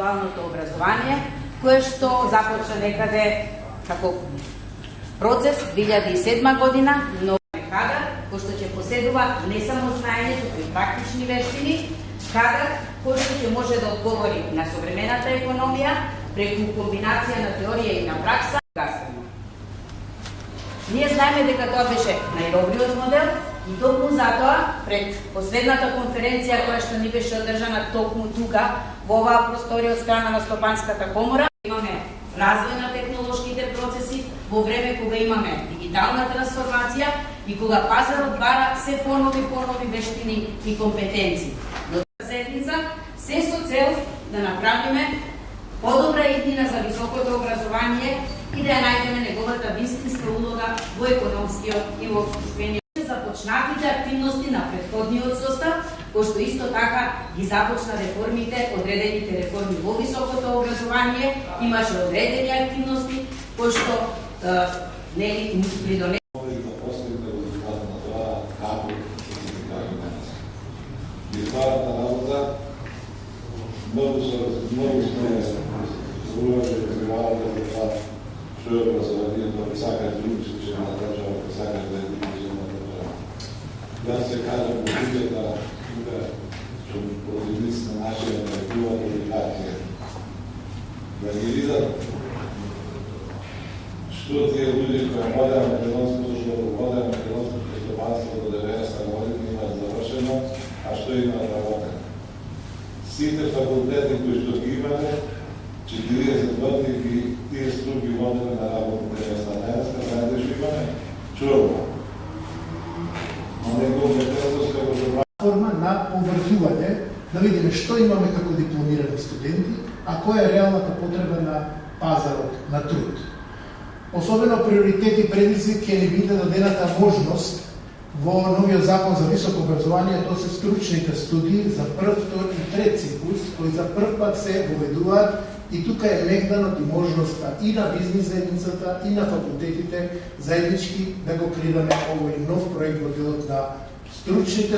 Дуалното образование, кое што започна некаде како процес 2007 година, но кадар кој што ќе поседува не само знаење, туку и практични вештини, кадар кој што ќе може да одговори на современата економија преку комбинација на теорија и на пракса. Ние знаеме дека тоа беше најдобриот модел и токму затоа пред последната конференција која што ни беше одржана токму тука во оваа просторија од страна на Стопанската комора, имаме развој на технолошките процеси во време кога имаме дигитална трансформација и кога пазарот бара се понови вештини и компетенции. Но заедница се со цел да направиме подобра иднина за високото образование и да ја најдеме неговата вистинска улога во економскиот и во општествениот. Започнатите активности на претходниот состав, кој што исто така ги започна реформите, одредените реформи во високото образование, имаше одредени активности кои што нели придонесе. Изгледната работа, многу сме уложили природата за това, што е образованието, ако сакаш други случаи на држава, ако сакаш да е други на држава. Да се кажа по видата, што противници на нашия нарекува делегација, да ги видат што тие луѓе кои водеа македонското, што водеа македонското стопанство до 90-та година имаат завршено, а што имаат работено. Сите факултети кои што ги имаме, 40 години ги тие струки водеме на работните места. Денеска знаете што имаме? Чуваме. Но некој компетентност како што форма на образување, да видиме што имаме како дипломирани студенти, а која е реалната потреба на пазарот на труд. Особено приоритет и предизвик ќе ни биде дадената можност во новиот закон за високо образование, тоа се стручните студии за прв, втор и трет циклус, кои за прв пат се воведуваат и тука е мегнанот и можноста и на бизнис заедницата и на факултетите заеднички да го креираме овој нов проект во делот на стручните